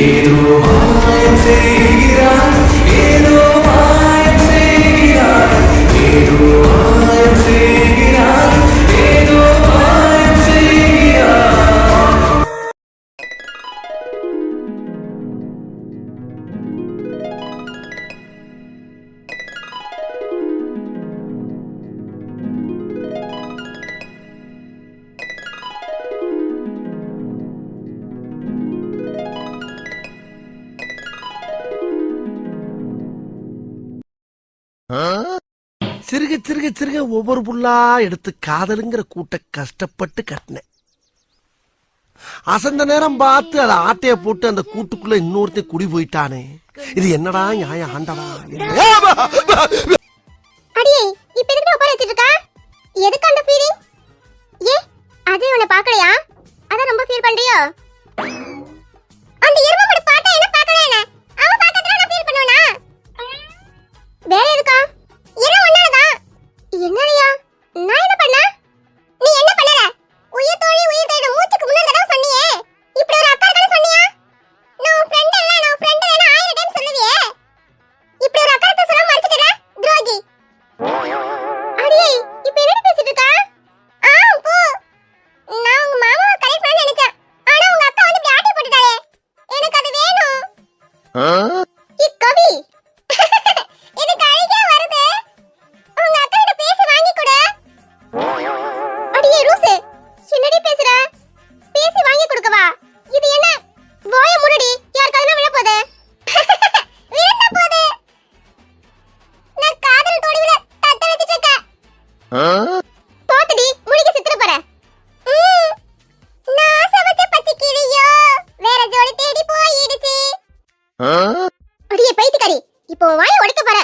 ஏதோ மாயம் செய்கிறாய், ஏதோ மாயம் செய்கிறாய், ஏதோ மாயம் செய்கிறாய், ஏதோ மாயம் செய்கிறாய். சிறுக சிறுக சிறுக ஒவ்வொரு புல்லா எடுத்து காதலுங்கிற கூட்ட கஷ்டப்பட்டு கட்டினேன். அசந்த நேரம் பார்த்து அதை ஆட்டைய போட்டு அந்த கூட்டுக்குள்ள இன்னொருத்தன் குடி போயிட்டானே. இது என்னடா நியாயம் ஆண்டவா? அடியே இப்ப எதுக்கு உட்கார வச்சிட்டு இருக்க? எதுக்கு அந்த ஃபீலிங்? ஏ அஜய் உன்னை பார்க்கலையா? அத ரொம்ப ஃபீல் பண்றியோ? அந்த எருமை கூட பார்த்தா என்ன பார்க்கல என்ன? அவன் பார்க்கறதுல நான் ஃபீல் பண்ணுவேனா? வேற எதுக்கா? எல்லாம் ஒண்ணாதான். என்னடியா? நான் என்ன பண்ண? நீ என்ன பண்ணல? உயிர் தோழி மூச்சுக்கு முன்னாடி தான் சொன்னியே. இப்படி ஒரு அக்கா இருக்கன்னு சொன்னியா? நான் ஃப்ரெண்ட் இல்ல 1000 டைம் சொல்லுவியே. இப்படி ஒரு அக்கா சொல்ல மறந்துட்டற துரோகி. அடியே இப்ப என்ன பேசிட்டு இருக்க? போ. நான் உங்க மாமாவை கரெக்ட் பண்ண நினைச்சேன். ஆனா உங்க அக்கா வந்து இப்படி ஆட்டி போட்டுட்டாளே. எனக்கு அது வேணும். கவி எனக்கு அழுகே வருது. உங்க அக்கா கிட்ட பேசி வாங்கி கொடு. அடியே ரூசே என்னடி பேசுற? பேசி வாங்கி கொடுக்கவா? இது என்ன? வாயை மூடுடி. யார் கதனா விழ போதே? விழுந்த போதே. நான் காதல் தோடிவில தட்ட வச்சிட்டு இருக்கேன். போத்துடி முடிக்கு சித்திர போற. நான் சவச்ச பச்சை கிளியோ வேற ஜோடி தேடி போயிடுச்சு. அடியே பைத்தியக்காரி இப்போ வாயை உடைக்க போற.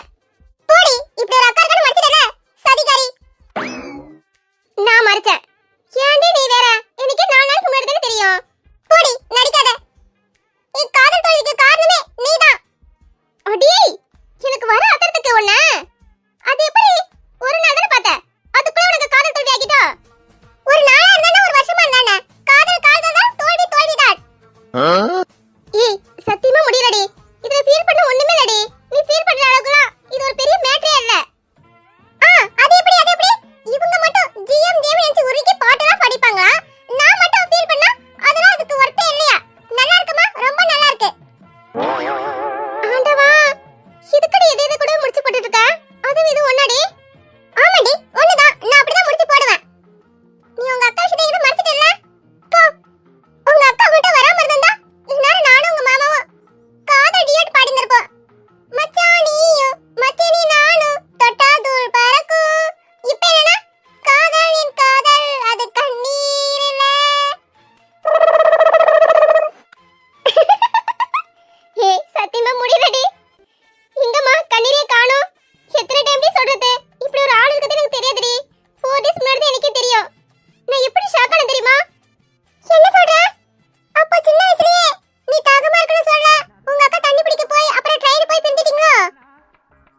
போடி இப்படி ஒரு அக்கா இருக்கன்னு மறைச்சிட்டல சதிகாரி. நான் மறைச்சேன். ஏன்டி நீ வேற? எனக்கு 4 நாளுக்கு முன்னாடி தான தெரியும். போடி நடிக்காத. நீ காதல் தோல்விக்கு காரணமே நீதான். அடியே எனக்கு வர அத்தறதுக்கு ஒண்ணு. அது எப்படி ஒரு நாள் தான பார்த்த? அதுக்குள்ள உனக்கு காதல் தோல்வி ஆகிட்டோ? ஒரு நாளா இருந்தானே ஒரு வருஷமா இருந்தானே காதல் தான் தோல்விதான். ஏய் சத்தியமா முடியலடி. இதுல ஃபீல் பண்ண ஒண்ணுமே இல்லடி. நீ ஃபீல் பண்ற அளவுக்குலாம் இது ஒரு பெரிய மேட்டரே இல்ல. அது எப்படி? இவங்க மட்டும் ஜிஎம் நினைச்சு உருகி பாட்டெல்லாம் படிப்பாங்க. நான் மட்டும் ஃபீல் பண்ணா அதெல்லாம் அதுக்கு வர்த்தே இல்லையா? நல்லா இருக்குமா? ரொம்ப நல்லா இருக்கு. ஆண்டவா இதுக்கடி எதை கூட முடிச்சு போட்டுட்டு இருக்க? அது இது ஒண்ணாடி? ஆமாடி ஒண்ணுதான். நான் அப்படிதான் முடிச்சு போடுவேன். நீ உங்க அக்கா விஷயத்தை என்கிட்ட மறைச்சிட்டல? போ. உங்க அக்கா கிட்ட வராம இருந்தா இந்நேரம் நானும் உங்க மாமாவும் காதல் டியட் பாடிந்திருப்போம். மச்சானியும் மச்சனி நானும் தொட்டா தூள் பறக்கும். இப்ப என்னன்னா காதலின் காதல் அது கண்ணீர் இல்ல. ஏய் சத்தியமா முடியலடி. இங்கம்மா கண்ணீரே காணோம். எத்தனை டைம் சொல்றது? இப்படி ஒரு ஆள் இருக்குது எனக்கு தெரியாதுடி. 4 days முன்னாடி தான் எனக்கே தெரியும். நான் எப்படி ஷாக் ஆனேன் தெரியுமா? என்ன சொல்ற? அப்ப சின்ன வயசுலயே நீ தாகமா இருக்கணும் சொல்ல உங்க அக்கா தண்ணி பிடிக்க போய் அப்புறம் ட்ரைன் போய் பிந்திட்டீங்களா?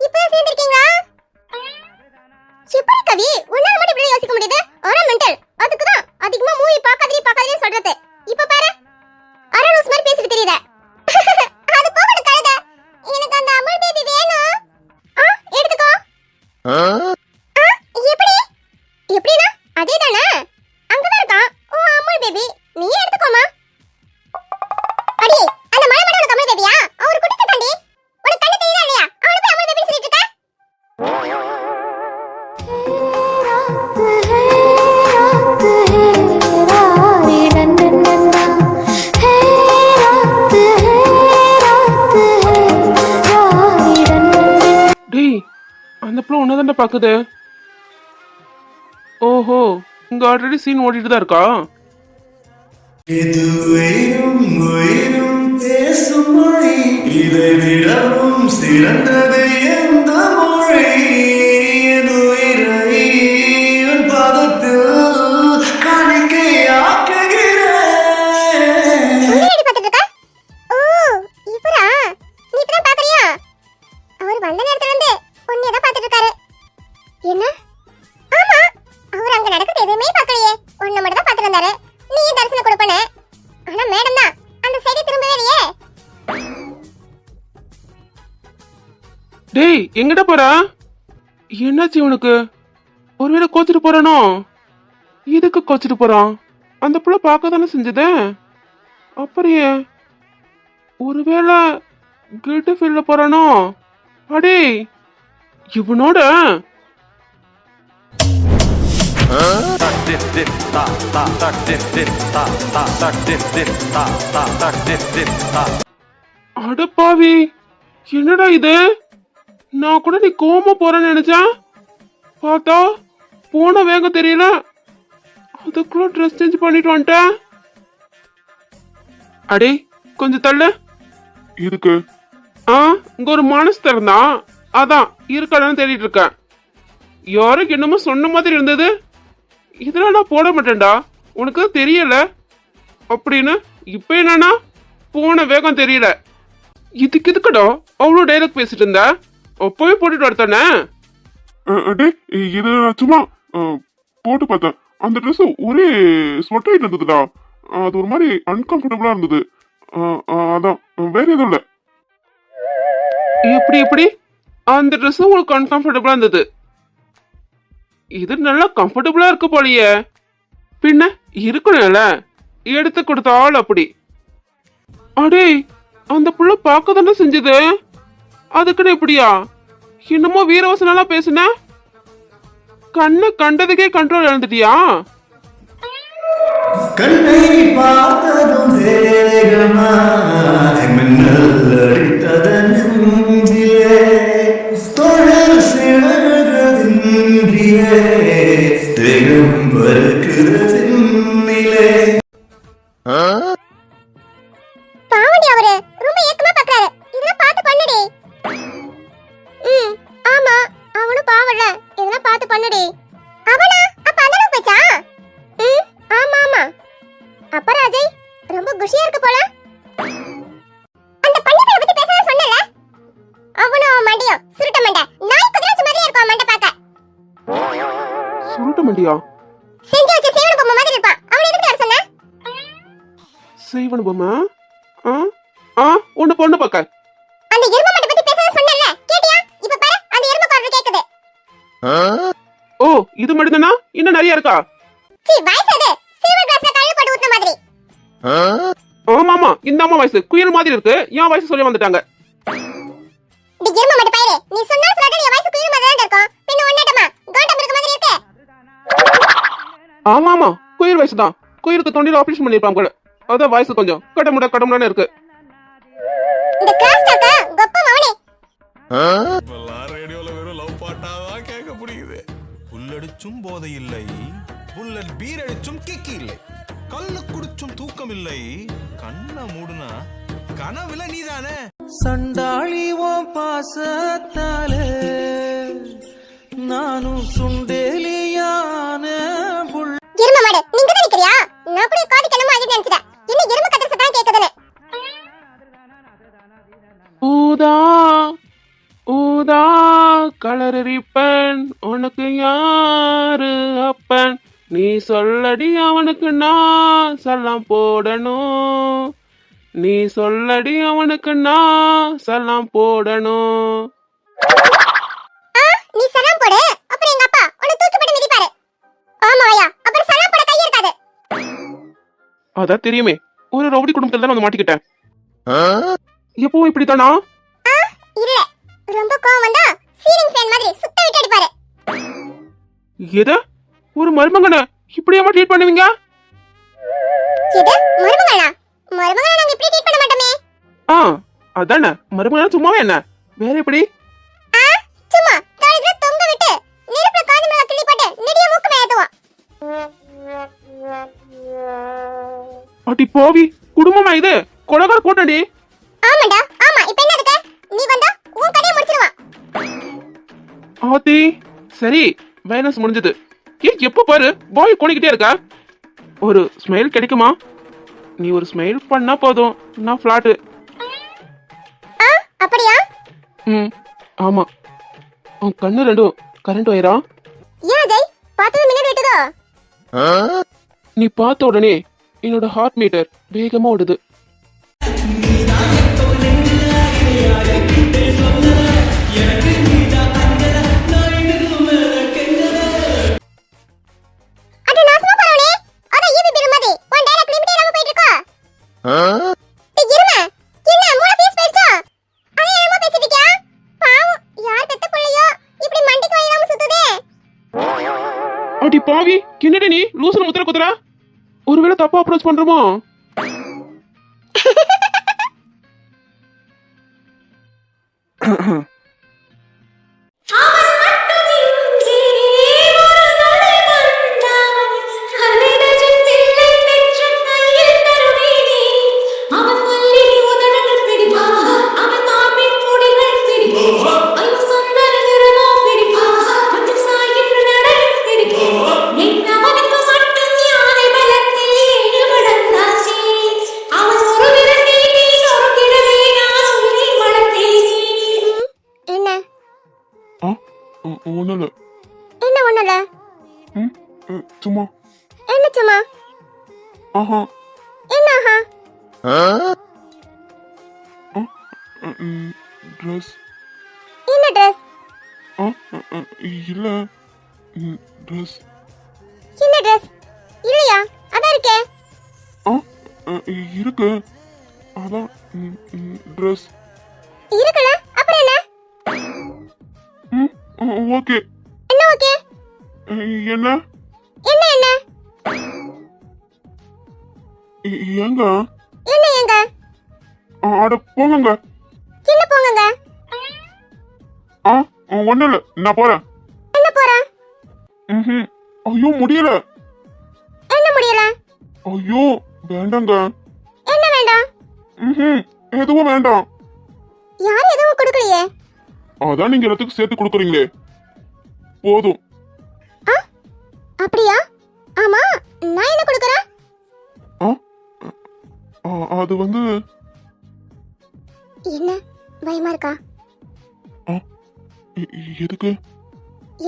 இப்போ சேர்ந்திருக்கீங்களா? எப்படி கவி உன்னால மட்டும் இப்படி யோசிக்க முடியுது? ஆனா மெண்டல். அதுக்கு தான் அதிகமா மூவி பார்க்காதீன்னு சொல்றது. இப்ப பாரு அரலூஸ் மாதிரி பேசிட்டு தெரியுதே. அது போகணும் கழுத. எனக்கு அந்த அமுல் பேபி வேணும். எடுத்துக்கோ. எப்படி? எப்படினா அதேதானே? அங்கதான் இருக்கான் ஓ அமுல் பேபி. நீ எடுத்துக்கோமா. அடி அந்த மலை மட்டும் உனக்கு அமுல் பேபியா? அவர் குட்டி தாண்டி. உனக்கு கண்ணு தெரியல இல்லையா? அவனுக்கு போய் அமுல் பேபி சொல்லிட்டு இருக்க. டேய் அந்த பிள்ளை ஒன்னதான்டா பாக்குது. ஓஹோ இங்க ஆல்ரெடி சீன் ஓடிட்டு தான் இருக்கா? இது உயிரும் பேசும் மொழி, இதை விடவும் சிறந்தது எந்த மொழி? என் உயிரை உன் பாதத்தில் காணிக்கையாக்குகிறேன். அவர் வந்த நேரத்துல இருந்து பொண்ணியதான் பாத்துட்டு இருக்காரு. என்ன? ஆமா அவர் அங்க நடக்கிறது எதுவுமே பார்க்கலையே. ஒண்ணு மட்டும் தான் பாத்துட்டு இருந்தாரு. நீ தரிசனம் கொடுப்பன. ஆனா மேடம் தான் அந்த சைடு திரும்பவே இல்லையே. டேய் எங்கடா போற? என்னாச்சு உனக்கு? ஒருவேளை கோச்சிட்டு போறானோ? எதுக்கு கோச்சிட்டு போறான்? அந்த புள்ள பார்க்க தானே செஞ்சது. அப்புறம் ஏன்? ஒருவேளை கில்ட் ஃபீல்ல போறானோ? அடே இவனோட அடப்பாவி, என்னடா இது? நான் கூட நீ கோமா போறேன்னு நினைச்சேன். பார்த்தா போன வேகம் தெரியல, அதுக்குள்ள ட்ரெஸ் சேஞ்ச் பண்ணிட்டு வந்துட்டேன். அடே கொஞ்சம் தள்ளு. இதுக்கு இங்க ஒரு மனசு திறந்தான், அதான் இருக்கானு தேடிட்டு இருக்கேன். யாருக்கு என்னமோ சொன்ன மாதிரி இருந்தது. இதெல்லாம் நான் போட மாட்டேன்டா, உனக்கு தெரியல அப்படின்னு. இப்ப என்னன்னா போன வேகம் தெரியல. இதுக்கு எதுக்குடா அவ்வளோ டைலாக் பேசிட்டு இருந்த? அப்பவே போட்டுட்டு வரத்தானே. இது சும்மா போட்டு பார்த்தேன். அந்த ட்ரெஸ் ஒரே ஸ்வெட் ஆயிட்டு இருந்ததுடா. அது ஒரு மாதிரி அன்கம்ஃபர்டபுளா இருந்தது. அதான் வேற எதுவும் இல்லை. எப்படி எப்படி அந்த ட்ரெஸ் உங்களுக்கு அன்கம்ஃபர்டபுளா இருந்தது? இது நல்லா கம்ஃபர்டபுளா இருக்கு போலியே. பின்ன இருக்கணும்ல, எடுத்து கொடுத்த ஆள் அப்படி. அடே அந்த புள்ள பார்க்க தானே செஞ்சது, அதுக்குன்னு எப்படியா? என்னமோ வீரவசனெல்லாம் பேசுன. கண்ணு கண்டதுக்கே கண்ட்ரோல் இழந்துட்டியா? கண்ணை பார்த்ததும் வேகமாய் மின்னல் அடித்தது நெஞ்சிலே, தொழில் சிறகுதின்றிலே தேகம் வருகிறதின்னிலே. பாவண்டி அவரு ரொம்ப ஏக்கமா பார்க்கறாரு. இதெல்லாம் பார்த்து பண்ணுடி. ஆமா அவனும் பாவல்ல, இதெல்லாம் பார்த்து பண்ணுடி. அவனா அப்ப அந்த போச்சா? ஆமா ஆமா. அப்ப ராஜை ரொம்ப குஷியா இருக்கு போல. அந்த பள்ளிப்பைய பத்தி பேசலாம் சொன்னல, அவனும் அவன் மண்டியும் சுருட்ட மண்டை நாய் குதிரைச்சு மாதிரியே இருக்கும் மண்டை பார்க்க. சுருட்ட மண்டியா? செஞ்சு வச்ச சேவன பொம்மை மாதிரி இருப்பான். அவன் எதுக்கு சொன்ன? செய்வன பொம்மை? ஒண்ணு பொண்ணு பார்க்க. அந்த எருமை மண்டை பத்தி பேசலாம் சொன்னல, கேட்டியா? இப்ப பாரு அந்த எருமை கார்ல கேக்குது. ஓ இது மட்டும் தானா? இன்னும் நிறைய இருக்கா? சீ வயசு அது, சில்வர் கிளாஸ்ல கல்லு போட்டு ஊத்துன மாதிரி. ஆமாமா, இந்த அம்மா வயசு குயில் மாதிரி இருக்கு. என் வயசு சொல்லி வந்துட்டாங்க. டி எருமை மண்டை பாயிரே, நீ சொன்னா சொல்லடா, என் வயசு குயில் மாதிரி தான் இருக்கும். பின்ன ஒண்ணாட்டமா காண்டம் இருக்க மாதிரி இருக்கு. ஆமாமா குயில் வயசு தான். குயிலுக்கு தொண்டில ஆபரேஷன் பண்ணிருப்பாங்க போல, அதான் வயசு கொஞ்சம் கடமுடானே இருக்கு. இந்த கிளாஸ் டாக்க கப்ப மவனே. ரேடியோல வெறும் லவ் பாட்டாதான் கேட்க முடியுது. புல்லடிச்சும் போதை இல்லை, புல்லட் பீர் அடிச்சும் கிக்கி இல்லை, கல்லு குடிச்சும் தூக்கம் இல்லை, கண்ண மூடுனா கனவுல நீதானே. சண்டாளி ஓம் பாசத்தால நானும் சுண்டேலியான புள்ள. எருமை மாடு நீங்க தான் நிக்கிறியா? நான் கூட காது கண்ணமா ஆகி நினைச்சேன். என்ன எருமை கத்த சத்தம் கேக்குதுன்னு. ஊதா ஊதா கலரரிப்பன், உனக்கு யாரு அப்பன்? நீ சொல்லடி அவனுக்கு நான் சல்லாம் போடணும், நீ சொல்லடி அவனுக்கு நான் சல்லாம் போடணும். நீ சலாம் போடு, அப்புறம் எங்க அப்பா உன்னை தூக்கி போட்டு மிதிப்பாரு. ஆமா ஐயா, அப்புறம் சலாம் போட கை இருக்காது. அதான் தெரியுமே, ஒரு ரவுடி குடும்பத்துல தான் வந்து மாட்டிக்கிட்டேன். எப்பவும் இப்படித்தானா? இல்ல, ரொம்ப கோவம் வந்தா சீலிங் ஃபேன் மாதிரி சுத்த விட்டு அடிப்பாரு. எத ஒரு மருமகனை இப்படியாமா ட்ரீட் பண்ணுவீங்க? எது மருமகளா? மருமகளா நாங்க இப்படி ட்ரீட் பண்ண மாட்டோமே. அதானே மருமகனா, சும்மாவே என்ன வேற எப்படி? சும்மா தலையில தொங்க விட்டு நெருப்புல காது மேல கிள்ளி போட்டு நெடிய மூக்கு மேல ஏத்துவோம். அடி போவி, குடும்பமா இது? கொலகார கூட்டடி. ஆமாடா ஆமா. இப்போ என்ன இருக்கு? நீ வந்தா உன் கதையை முடிச்சிடுவான். ஆத்தி சரி, வைனஸ் முடிஞ்சது. எப்ப பாரு பாய் கோணிக்கிட்டே இருக்க. ஒரு ஸ்மைல் கிடைக்குமா? நீ ஒரு ஸ்மைல் பண்ணா போதும், நான் ஃபிளாட்டு. அப்படியா? ஆமா. உன் கண்ணு ரெண்டும் கரண்ட் வயரா? ஏன் அஜய் பார்த்தது மின்னல் வெட்டுதோ? நீ பார்த்த உடனே என்னோட ஹார்ட் மீட்டர் வேகமா ஓடுது. அட நாசமா போறவனே, அட ஈபி பெருமதி உன் டைலாக் லிமிட் இல்லாம போயிட்டு இருக்கோ. டேய் இருமா, என்ன மூளை பீஸ் பேசுறா? அவன் என்னமோ பேசிட்டு இருக்கியா? பாவம், யார் பெத்த புள்ளையோ இப்படி மண்டிக்கு வாயிலாம சுத்துதே. அடி பாவி, என்னடி நீ லூசுல முத்திர குத்துறா? ஒருவேளை தப்பா அப்ரோச் பண்றோமோ? என்ன ஒன்றும் இல்லை. என்ன ஒண்ணுல? சும்மா. என்ன சும்மா? ஆஹா. என்ன ஆஹா? ட்ரெஸ். என்ன ட்ரெஸ்? இல்லை. ட்ரெஸ். என்ன ட்ரெஸ்? இல்லையா? அதான் இருக்கே. இருக்கு. அதான் ட்ரெஸ். இருக்குல, அப்புறம் என்ன? ஓகே. என்ன ஓகே? என்ன என்ன என்ன? ஏங்க? என்ன எங்க? அட போங்க. சின்ன போங்கங்க. ஒன்றும் இல்லை, நான் போறேன். என்ன போற? ஐயோ முடியல. என்ன முடியல? ஐயோ வேண்டாங்க. என்ன வேண்டாம்? எதுவும் வேண்டாம். யாரும் எதுவும் கொடுக்கலையே. அதான் நீங்க எல்லாத்துக்கும் சேர்த்து கொடுக்குறீங்களே, போதும். அப்படியா? ஆமா, நான் என்ன கொடுக்கறேன்? அது வந்து என்ன பயமா இருக்கா? எதுக்கு?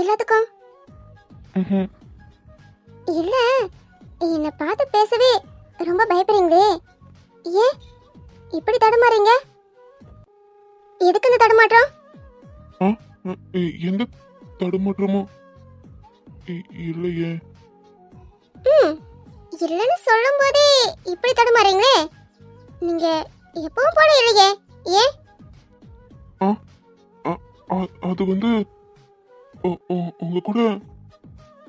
எல்லாத்துக்கும் இல்ல, என்ன பார்த்து பேசவே ரொம்ப பயப்படுறீங்களே, ஏன் இப்படி தடுமாறீங்க? எதுக்கு இந்த தடுமாற்றம்? எந்த தடுமாற்றமோ இல்லையே. இல்லைன்னு சொல்லும் போதே இப்படி தடுமாறீங்களே, நீங்க எப்பவும் போல இல்லையே, ஏன்? அது வந்து உங்க கூட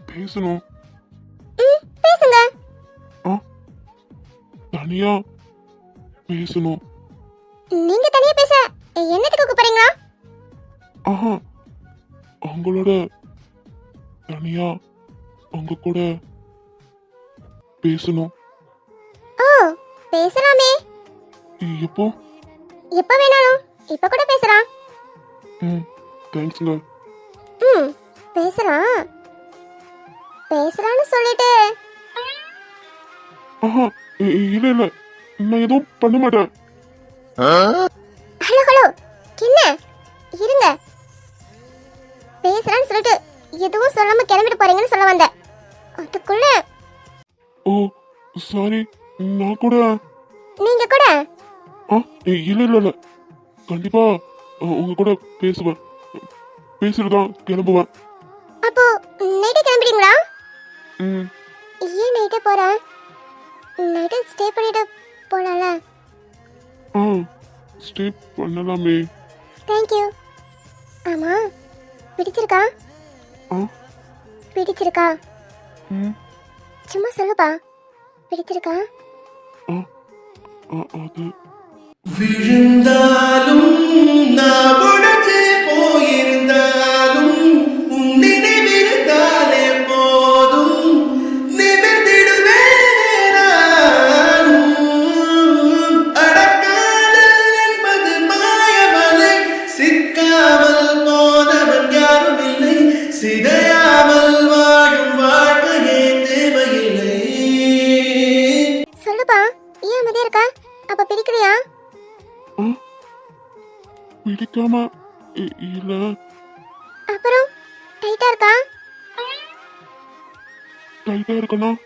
பேசணும். பேசுங்க. தனியா பேசணும். நீங்க தனியா பேச என்னத்துக்கு கூப்பிடுறீங்களா? உங்களோட தனியா உங்க கூட பேசணும். ஓ, பேசலாமே. எப்போ? எப்ப வேணாலும், இப்ப கூட பேசலாம். தேங்க்ஸ்ங்க. பேசலாம். பேசலாம்னு சொல்லிட்டு இல்ல இல்ல, நான் எதுவும் பண்ண மாட்டேன். ஹலோ ஹலோ, என்ன இருங்க, பேசலாம்னு சொல்லிட்டு எதுவும் சொல்லாம கிளம்பிட்டு போறீங்கன்னு சொல்ல வந்தேன். அதுக்குள்ள ஓ சாரி, நான் கூட. நீங்க கூட இல்ல இல்ல இல்ல, கண்டிப்பா உங்க கூட பேசுவேன், பேசிட்டுதான் கிளம்புவேன். அப்போ நைட்டே கிளம்பிடுங்களா? ம். ஏன் நைட்டே போறேன்? நைட்டு ஸ்டே பண்ணிட்டு போலாம்ல? ஸ்டே பண்ணலாமே. தேங்க்யூ. ஆமா, பிடிச்சிருக்கா? பிடிச்சிருக்கா? சும்மா சொல்லுப்பா, பிடிச்சிருக்கா? அது விழுந்தாலும் நான் உடைச்சு போயிருந்தாலும் உன் நினைவிருந்தாலே போதும், நிமிர்ந்திடுவேன் நானும். அடக்காதல் என்பது மாயவலை, சிக்காமல் போனவன் யாரும் இல்லை, சிதையாமல் வாழும் வாழ்க்கையே தேவையில்லை. சொல்லுப்பா, ஏன் அமைதியா இருக்கா? அப்ப பிடிக்கலையா? பிடிக்காம இல்ல. அப்புறம் டைட்டா இருக்கா? டைட்டா இருக்கணும்.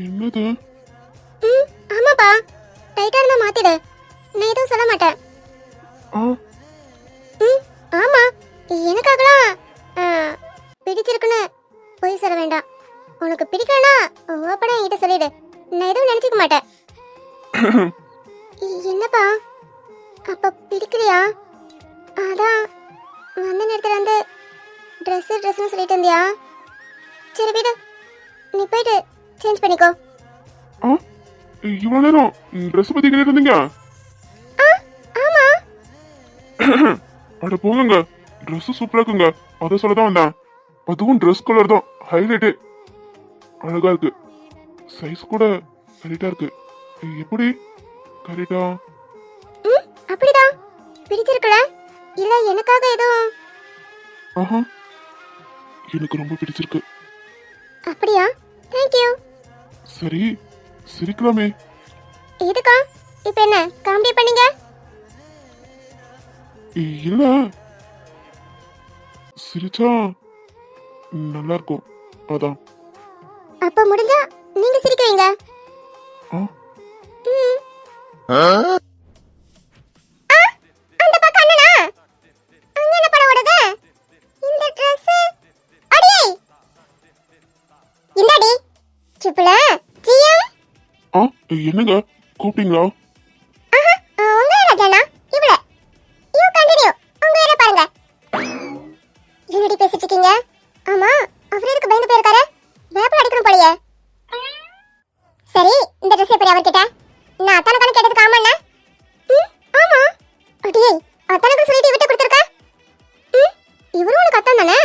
என்னது? ஆமாப்பா, டைட்டா இருந்தா மாத்திடு, நான் எதுவும் சொல்ல மாட்டேன். எனக்காகலாம் ஆ, பிடிச்சிருக்குன்னு போய் சொல்ல வேண்டாம். உனக்கு பிடிக்கலனா ஓப்பனா என்கிட்ட சொல்லிடு. நான் எதுவும் நினைச்சுக்க மாட்டேன். என்னப்பா அப்ப பிடிக்கலையா? அதான் வந்த நேரத்துல வந்து ட்ரெஸ்ன்னு சொல்லிட்டு இருந்தியா? சரி விடு, நீ போயிட்டு சேஞ்ச் பண்ணிக்கோ. ஆ இவ்வளவு நேரம் ட்ரெஸ் பத்தி கேட்டு இருந்தீங்க? ஆ, ஆமா. அட போங்க, ட்ரெஸ் சூப்பரா இருக்குங்க. அதை சொல்லதான் வந்தேன். அதுவும் ட்ரெஸ் கலர் தான் ஹைலைட்டு. அழகா இருக்கு. சைஸ் கூட கரெக்டா இருக்கு. எப்படி கரெக்டா? ம், அப்படிதான். பிடிச்சிருக்கல? இல்ல எனக்காக எதுவும்? ஆஹா, எனக்கு ரொம்ப பிடிச்சிருக்கு. அப்படியா? Thank you. சரி, சிரிக்கலாமே. எதுக்கா இப்ப என்ன காமெடி பண்ணீங்க? இல்ல, சிரிச்சா நல்லா இருக்கும், அதான். அப்ப முடிஞ்சா நீங்க சிரிக்கிறீங்க. ஆ, ம். ஆ, அந்த பக்கம் அண்ணனா? அங்க என்ன படம் ஓடுது? இந்த Dress அடியே. இந்தாடி. சுப்புல ஜிஎம். ஆ, என்னங்க கூப்பிட்டீங்களா? ஆஹா, உங்க ராஜானா இவள. You continue. உங்க வேற பாருங்க. என்னடி பேசிட்டு இருக்கீங்க? ஆமா, அவர் எதுக்கு பயந்து போயிருக்காரு? வேப்பல அடிக்கணும் போலயே. சரி, இந்த Dress எப்படி அவர்கிட்ட? நான் அத்தனை கேட்டதுக்கு ஆமாண்ணா? ம், ஆமா. அடியே, அத்தனைக்கு சொல்லிட்டு விட்டு கொடுத்துருக்க. ம், இவரும் உனக்கு அத்தான் தானே?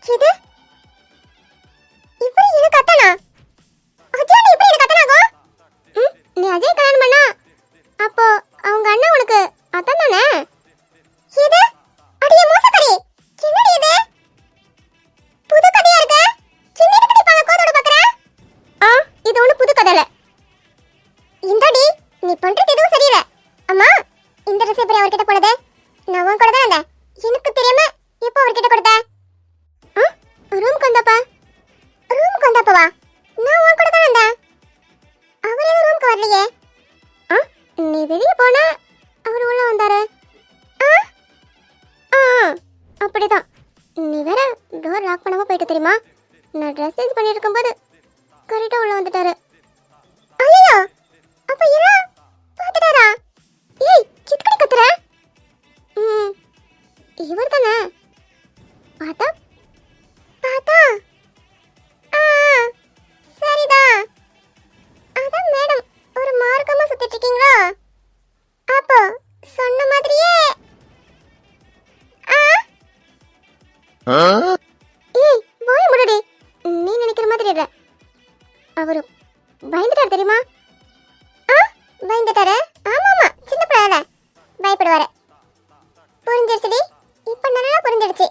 இது இவர் எனக்கு அத்தானா? அஜய் நீ எப்படி எனக்கு அத்தானாகும்? ம், நீ அஜய் கல்யாணம் பண்ணா அப்போ அவங்க அண்ணன் உனக்கு அத்தான் தானே? இது அடியே மோசக்காரி. என்னடி இது? புது கதையா இருக்கு. சின்னதுக்கு நீ பாங்க கோதோட பாக்குற? ஆ, இது ஒண்ணு புது கதை இல்ல. இந்தாடி, நீ பண்றது எதுவும் சரியில்லை. அம்மா, இந்த Dress எப்படி அவர்கிட்ட போனது? நான் உன் கூட தான் வந்தேன். எனக்கு தெரியாம எப்போ அவர்கிட்ட கொடுத்த? ரூமுக்கு வந்தப்பா. ரூமுக்கு வந்தப்பவா? நான் உன் கூட தான் வந்தேன். அவர் எதுவும் ரூமுக்கு வரலையே. நீ வெளியே போனா அவர் உள்ள வந்தாரு. ஆ, ஆ, அப்படிதான். நீ வேற டோர் லாக் பண்ணாம போயிட்டு தெரியுமா? நான் ட்ரெஸ் சேஞ்ச் பண்ணி இருக்கும்போது கரெக்டா உள்ள வந்துட்டாரு. ஐயோ, அப்ப இரா பாத்துட்டாரா? ஏய், சித்கடி கத்துற. ம், இவர் தானே? பார்த்தா பார்த்தா ஆ, சரிதான். அதான் மேடம் ஒரு மார்க்கமா சுத்திட்டு இருக்கீங்களா? அப்போ சொன்ன மாதிரியே. ஆ, ஏய் வாய் முடுடி. நீ நினைக்கிற மாதிரி இல்ல. அவரு பயந்துட்டாரு தெரியுமா? ஆ, பயந்துட்டாரு. ஆமா ஆமா, சின்ன பிள்ளை பயப்படுவாரு. புரிஞ்சிருச்சுடி, இப்ப நல்லா புரிஞ்சிருச்சு.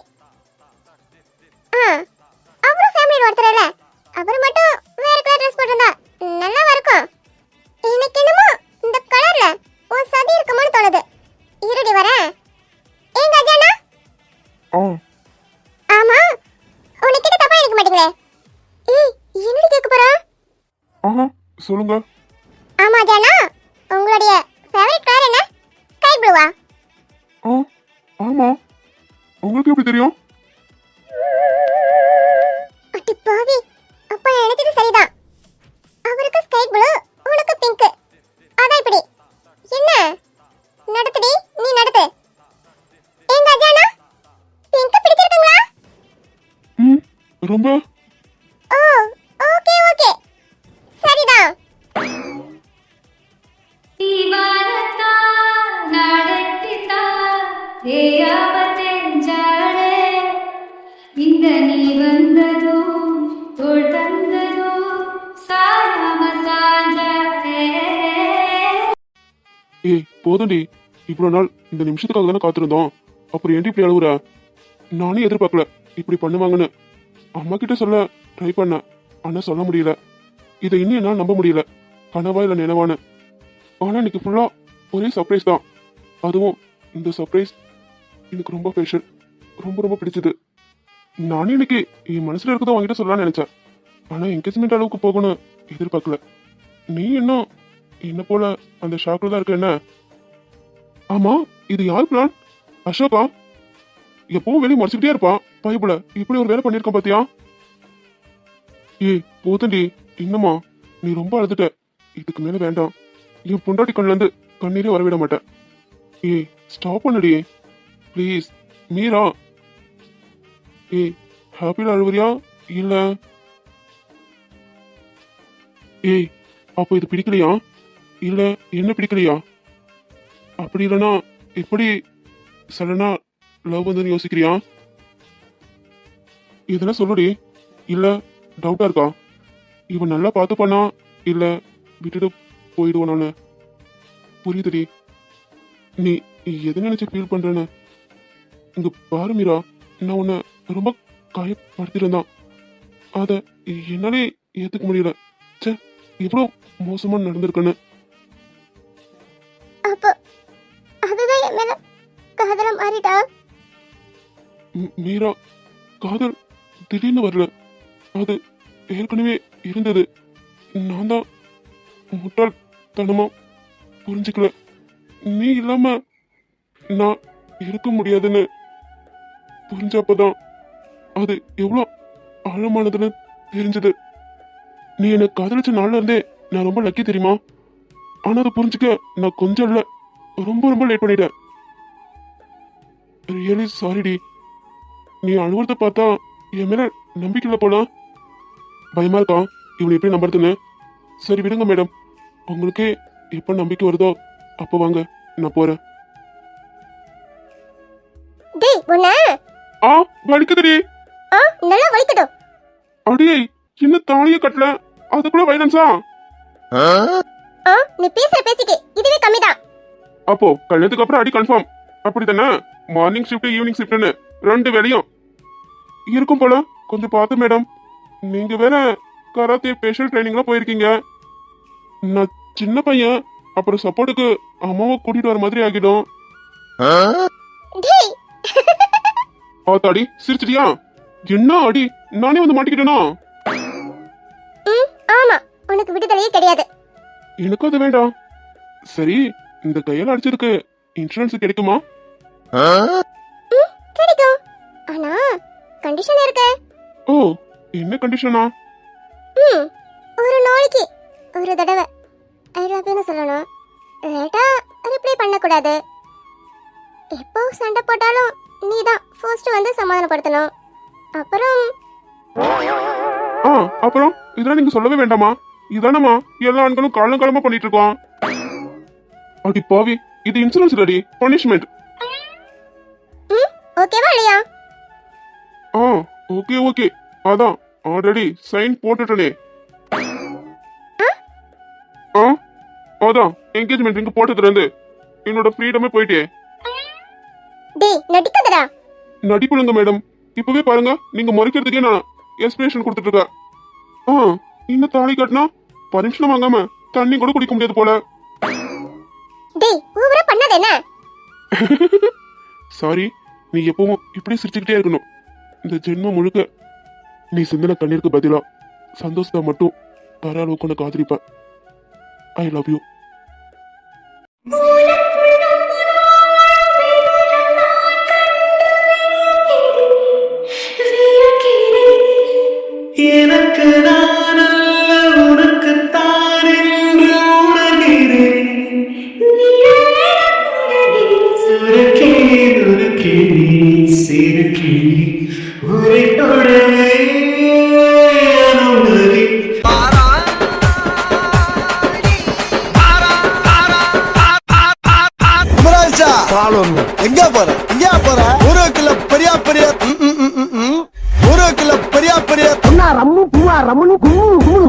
ஆ, அவரும் ஃபேமிலில ஒருத்தர் இல்ல. அவர் மட்டும் வேற கலர் ட்ரெஸ் போட்டிருந்தா நல்லா இருக்கும். எனக்கு என்னமோ இந்த கலர்ல ஒரு சதி இருக்குமோன்னு தோணுது. இருடி வரேன். ஏங்க அஜானா? ஆ, ஆமா, உனக்கிட்ட தப்பா நினைக்க மாட்டீங்களே. ஏய், என்னடி கேட்க போறா? ஆஹா, சொல்லுங்க. ஆமா அஜானா, உங்களுடைய ஃபேவரட் கலர் என்ன? ஸ்கை ப்ளூவா? ஆ, ஆமா, உங்களுக்கு எப்படி தெரியும்? அடி பாவி, அப்ப நான் நினைச்சது சரிதான். அவருக்கு ஸ்கை ப்ளூ, உனக்கு பிங்க். அதான் இப்படி. என்ன நடத்துடி, நீ நடத்து. ஏங்க அஜானா, பிங்க் பிடிச்சிருக்குங்களா? ம், ரொம்ப. ஓ, ஓகே ஓகே, சரிதான். ದೀವಾನತಾ ನಡೆತ್ತಿತಾ ಏಯಾಪತೆಂಜಾಳೆ ಇಂದ ನೀ ಬಂದದು ತೋಳ್ ತಂದದು ಸಾಯಾಮ ಸಾಂಜಾತೆ. ஏய் போதும்டி, இவ்வளவு நாள் இந்த நிமிஷத்துக்காக தானே காத்திருந்தோம். அப்புறம் ஏன்டி இப்படி அழுகுற? நானே எதிர்பார்க்கல இப்படி பண்ணுவாங்கன்னு. அம்மா கிட்ட சொல்ல ட்ரை பண்ணேன், ஆனா சொல்ல முடியல. இதை இன்னும் என்னால் நம்ப முடியல, கனவா இல்லை நினைவான்னு. ஆனா இன்னைக்கு ஃபுல்லா ஒரே சர்ப்ரைஸ் தான். அதுவும் இந்த சர்ப்ரைஸ் எனக்கு ரொம்ப ஸ்பெஷல், ரொம்ப ரொம்ப பிடிச்சது. நானே இன்னைக்கு என் மனசுல இருக்கதை உங்ககிட்ட சொல்லலாம்னு நினைச்சேன். ஆனா என்கேஜ்மெண்ட் அளவுக்கு போகணும்னு எதிர்பார்க்கல. நீ இன்னும் என்ன போல அந்த ஷாக்ல தான் இருக்க என்ன? ஆமா, இது யார் பிளான்? அசோகா? எப்பவும் வெளியே மறைச்சுக்கிட்டே இருப்பான் பைபிள இப்படி ஒரு வேலை பண்ணிருக்கான் பாத்தியா? ஏய் போதண்டி, இன்னமா நீ ரொம்ப அழுதுட்ட, இதுக்கு மேல வேண்டாம். என் பொண்டாட்டி கண்ணுல இருந்து கண்ணீரே வரவிட மாட்டேன். ஏய் ஸ்டாப் பண்ணுடி ப்ளீஸ். மீரா, ஏய் ஹாப்பில அழுவுறியா இல்ல? ஏய் அப்போ இது பிடிக்கலையா இல்ல என்ன பிடிக்கலையா? அப்படி இல்லைன்னா எப்படி சடனா லவ் வந்து யோசிக்கிறியா? இதெல்லாம் சொல்லுடி. இல்ல டவுட்டா இருக்கா? இவன் நல்லா பார்த்து பண்ணா இல்ல விட்டுட்டு போயிடுவான் நானு? புரியுதுடி நீ எதை நினைச்சு ஃபீல் பண்றேன்னு. இங்க பாரு மீரா, நான் உன்னை ரொம்ப காயப்படுத்திருந்தான். அத என்னாலே ஏத்துக்க முடியல. சே இவ்வளவு மோசமா நடந்திருக்குன்னு. அப்போ அதுதான் என் மேல காதல மாறிட்டா? மீரா, காதல் திடீர்னு வரல, அது ஏற்கனவே இருந்தது. நான் தான் முட்டாள்தனமா புரிஞ்சுக்கல. நீ இல்லாம நான் இருக்க முடியாதுன்னு புரிஞ்சப்பதான் அது எவ்வளவு ஆழமானதுன்னு தெரிஞ்சது. நீ என்னை காதலிச்ச நாள்ல இருந்தே நான் ரொம்ப லக்கி தெரியுமா? ஆனா அதை புரிஞ்சுக்க நான் கொஞ்சம் இல்ல ரொம்ப ரொம்ப லேட் பண்ணிட்டேன். ரியலி சாரிடி. நீ அழுவுறத பார்த்தா என் மேல நம்பிக்கை இல்ல போல. பயமா இருக்கா இவனை எப்படி நம்புறதுன்னு? சரி விடுங்க மேடம், உங்களுக்கே எப்ப நம்பிக்கை வருதோ அப்ப வாங்க, நான் போறேன். டேய் உன்ன ஆ வலிக்குதுடி. நல்லா வலிக்கட்டும். அடியே இன்னும் தாலியே கட்டல, அதுக்குள்ள வைலன்ஸா? நீ பேசுற பேசிக்கு இதுவே கம்மிதான். அப்போ கல்யாணத்துக்கு அப்புறம் அடி கன்ஃபார்ம் அப்படித்தானே? மார்னிங் ஷிஃப்ட் ஈவினிங் ஷிஃப்ட்னு 2 வேலையும் இருக்கும் போல. கொஞ்சம் பார்த்து மேடம், நீங்க வேற கராத்தே ஸ்பெஷல் ட்ரைனிங்லாம் போயிருக்கீங்க. நான் சின்ன பையன், அப்புறம் சப்போர்ட்டுக்கு அம்மாவை கூட்டிட்டு வர மாதிரி ஆகிடும். டேய் ஆத்தாடி சிரிச்சிட்டியா? என்ன அடி, நானே வந்து மாட்டிக்கிட்டேனா? ஆமா, உனக்கு விடுதலையே கிடையாது. எனக்கு அது வேண்டாம். சரி, இந்த கையால அடிச்சதுக்கு இன்சூரன்ஸ் கிடைக்குமா? கிடைக்கும், ஆனா கண்டிஷன் இருக்கு. ஓ என்ன கண்டிஷனா? ஒரு நாளைக்கு ஒரு தடவை ஐ லவ் யூ சொல்லணும். லேட்டா ரிப்ளை பண்ணக்கூடாது. எப்போ சண்டை போட்டாலும் நீ தான் ஃபர்ஸ்ட் வந்து சமாதானப்படுத்தணும். அப்புறம் இதெல்லாம் நீங்க சொல்லவே வேண்டாமா? இதானமா எல்லா ஆண்களும் காலம் காலமா பண்ணிட்டு இருக்கோம். அடி பாவி, இது இன்சூரன்ஸ் இல்லடி, பனிஷ்மெண்ட். ஓகேவா இல்லையா? ஓகே ஓகே, அதான் ஆல்ரெடி சைன் போட்டுட்டனே. அதான் என்கேஜ்மெண்ட் ரிங் போட்டதுல இருந்து என்னோட ஃப்ரீடமே போயிட்டே. டேய் நடிக்காதடா. நடிப்புலங்க மேடம், இப்பவே பாருங்க நீங்க மறைக்கிறதுக்கே நான் எக்ஸ்பிளேஷன் கொடுத்துட்டு இருக்கேன். இன்னும் தாலி கட்டினா பர்மிஷன் வாங்காம தண்ணி கூட குடிக்க முடியாது போல. டேய் ஓவரா பண்ணாத என்ன? சாரி, நீ எப்பவும் இப்படி சிரிச்சுக்கிட்டே இருக்கணும். இந்த ஜென்மம் முழுக்க நீ சிந்தன கண்ணீருக்கு பதிலா சந்தோஷத்தை மட்டும் தர அளவுக்கு உனக்கு காதலிப்பேன். I love you. எனக்கு நான் அல்ல உனக்கு தான் என்று உணர்கிறேன். சுருக்கினி துருக்கினி சிறுக்கினி உரை தொடவே அனுமதி. எங்க போற எங்க போற? ஒரு கிலோ பெரியா பெரிய ஒரு கிலோ பெரியா பெரிய ரம்மு பூவா ரம்மனு கும்மு கும்மு